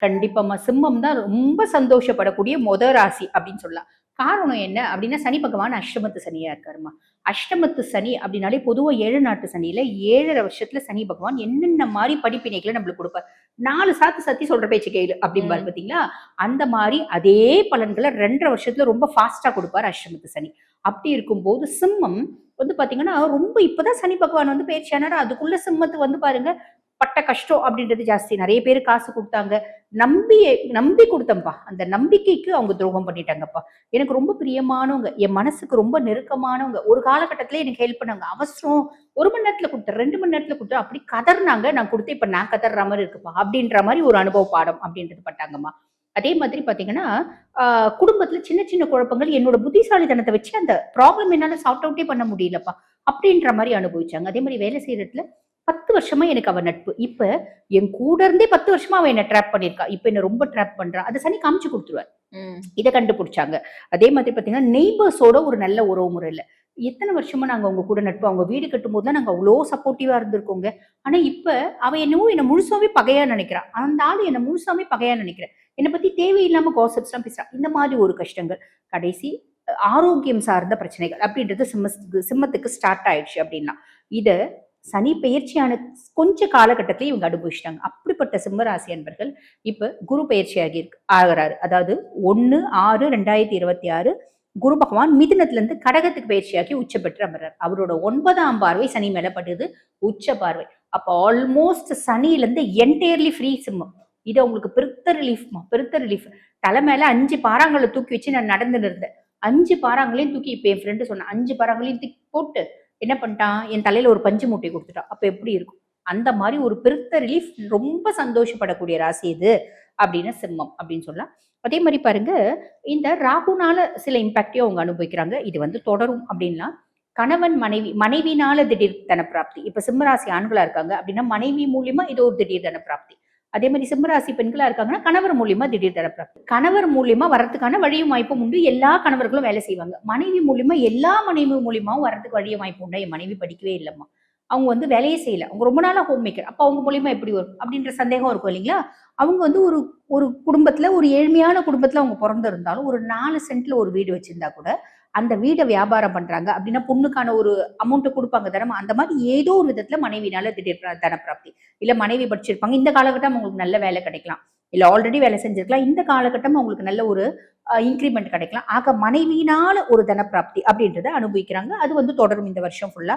கண்டிப்பாம்மா. சிம்மம் தான் ரொம்ப சந்தோஷப்படக்கூடிய ராசி அப்படின்னு சொல்லலாம். காரணம் என்ன அப்படின்னா, சனி பகவான் அஷ்டமத்து சனியா இருக்காரும்மா. அஷ்டமத்து சனி அப்படின்னாலே பொதுவா 7 நாட்டு சனியில 7 1/2 வருஷத்துல சனி பகவான் என்னென்ன மாரி படிப்பினைகள நம்மளுக்கு குடுப்பார். 4 சாத்து சத்தி சொல்ற பேச்ச கேளு அப்படிம்பாரு ம். பார்த்தீங்களா? அந்த மாரி அதே பலன்கள 2 1/2 வருஷத்துல ரொம்ப ஃபாஸ்ட்டா குடுப்பார் அஷ்டமத்து சனி. அப்படி இருக்கும்போது சிம்மம் வந்து பார்த்தீங்கன்னா, ரொம்ப இப்பதான் சனி பகவான் வந்து பெயர்ச்சியானாரு. அதுக்குள்ள சிம்மத்து வந்து பாருங்க, பட்ட கஷ்டம் அப்படின்றது ஜாஸ்தி. நெறைய பேரு காசு குடுத்தாங்க. நம்பி குடுத்தேன்ப்பா. அந்த நம்பிக்கைக்கு அவங்க துரோகம் பண்ணிட்டாங்கப்பா. எனக்கு ரொம்ப பிரியமானவங்க, என் மனசுக்கு ரொம்ப நெருக்கமானவங்க. ஒரு காலகட்டத்தில எனக்கு ஹெல்ப் பண்ணாங்க. அவசரம் 1 மணி நேரத்தில குடுத்தேன், 2 மணி நேரத்தில குடுத்தேன். அப்படி கதர்னாங்க. நான் குடுத்தேன். இப்ப நான் கதர்ற மாரி இருக்குப்பா. அப்படின்ற மாரி ஒரு அனுபவ பாடம் அப்படின்றது பட்டாங்கம்மா. அதே மாதிரி பார்த்தீங்கன்னா, அ குடும்பத்தில சின்ன சின்ன குழப்பங்கள் என்னோட புத்திசாலித்தனத்த வச்சு அந்த ப்ராப்ளம் என்னால சார்ட் அவுட்டே பண்ண முடியலப்பா. அப்படின்ற மாரி அனுபவிச்சாங்க. அதே மாரி வேலை செய்ற இடத்துல 10 வருஷமா எனக்கு அவ நட்பு. இப்ப என் கூட இருந்தே 10 வருஷமா அவ என்ன ட்ராப் பண்ணியிருக்கா. இப்ப என்ன ரொம்ப ட்ராப் பண்றா. அத சனி காமிச்சு குடுத்துருவாரு. ம். இத கண்டுபிடிச்சாங்க. அதே மாதிரி பார்த்தீங்கன்னா, நெய்பர்ஸோட ஒரு நல்ல உறவு முறை இல்ல. எத்தன வருஷமா நாங்க அவங்க கூட நட்பு. அவங்க வீடு கட்டும்போதுலாம் நாங்க அவ்ளோ சப்போர்ட்டிவா இருந்திருக்கோங்க. ஆனா இப்ப அவ என்னவோ என்ன முழுசாவே பகையா நினைக்கிறா. அந்த ஆளு என்ன முழுசாவே பகையா நினைக்கிறா. என்ன பத்தி தேவையில்லாம காசிப்ஸ்லாம் பேசுறா. இந்த மாதிரி ஒரு கஷ்டங்கள். கடைசி ஆரோக்கியம் சார்ந்த பிரச்சனைகள் அப்படின்றது சிம்மத்துக்கு ஸ்டார்ட் ஆயிடுச்சு அப்படின்லாம். இத சனி பெயர்ச்சியான கொஞ்ச காலகட்டத்திலே இவங்க அனுபவிச்சுட்டாங்க. அப்படிப்பட்ட சிம்ம ராசி அன்பர்கள் இப்ப குரு பெயர்ச்சி ஆகுறாரு. அதாவது 1/6/2026 குரு பகவான் மிதுனத்திலிருந்து கடகத்துக்கு பயிற்சியாகி உச்ச பெற்று அமர்றார். அவரோட 9ஆம் பார்வை சனி மேல படுது. உச்ச பார்வை. அப்ப ஆல்மோஸ்ட் சனியிலிருந்து என்டையர்லி ஃப்ரீ சிம்மம். இது உங்களுக்கு பெருத்த ரிலீஃப்மா. பெருத்த ரிலீஃப். தலை மேல 5 பாறாங்கல்ல தூக்கி வச்சு நான் நடந்துன்னு இருந்தேன். 5 பாறாங்களையும் தூக்கி இப்ப என் ஃப்ரெண்ட் சொன்னா. 5 பாறாங்களையும் தூக்கி போட்டு என்ன பண்ணிட்டான்? என் தலையில ஒரு பஞ்சு மூட்டைய குடுத்துட்டான். அப்ப எப்படி இருக்கும்? அந்த மாரி ஒரு பெருத்த ரிலீஃப் ரொம்ப சந்தோஷப்படக்கூடிய ராசி இது அப்படின்னு சிம்மம் அப்படின்னு சொல்லலாம். அதே மாரி பாருங்க, இந்த ராகுனால சில இம்பாக்ட்டையும் அவங்க அனுபவிக்கிறாங்க. இது வந்து தொடரும் அப்படின்லாம். கணவன், மனைவி மனைவினால திடீர் தனப்பிராப்தி. இப்ப சிம்ம ராசி ஆண்களா இருக்காங்க அப்படின்னா, மனைவி மூலியமா ஏதோ ஒரு திடீர் தனப்பிராப்தி. அதே மாரி சிம்ம ராசி பெண்களா இருக்காங்கன்னா, கணவர் மூலியமா திடீர் தனப்பிராப்தி. கணவர் மூலியமா வரதுக்கான வழியும் வாய்ப்பும் உண்டு. எல்லா கணவர்களும் வேலை செய்வாங்க. மனைவி மூலியமா எல்லா மனைவி மூலியமாவும் வரதுக்கு வழியும் வாய்ப்பு உண்டு. என் மனைவி படிக்கவே இல்லம்மா. அவங்க வந்து வேலையே செய்யல. அவங்க ரொம்ப நாளா ஹோம் மேக்கர். அப்ப அவங்க மூலியமா எப்படி வரும்? அப்படின்ற சந்தேகம் இருக்கும் இல்லைங்களா? அவங்க வந்து ஒரு ஒரு குடும்பத்துல ஒரு ஏழ்மையான குடும்பத்துல அவங்க பொறந்திருந்தாலும், ஒரு 4 சென்ட்ல ஒரு வீடு வச்சிருந்தா கூட, அந்த வீட வியாபாரம் பண்றாங்க அப்படின்னா, பொண்ணுக்கான ஒரு அமௌண்ட் குடுப்பாங்க தானேம்மா. அந்த மாரி ஏதோ ஒரு விதத்துல மனைவினால திடீர் தனப்பிராப்தி. இல்ல மனைவி படிச்சிருப்பாங்க. இந்த காலகட்டம் அவங்களுக்கு நல்ல வேலை கிடைக்கலாம். இல்ல ஆல்ரெடி வேலை செஞ்சிருக்கலாம். இந்த காலகட்டம் அவங்களுக்கு நல்ல ஒரு இன்கிரிமெண்ட் கிடைக்கலாம். ஆக மனைவியினால ஒரு தனப்பிராப்தி அப்படின்றத அனுபவிக்கிறாங்க. அது வந்து தொடரும் இந்த வருஷம் ஃபுல்லா.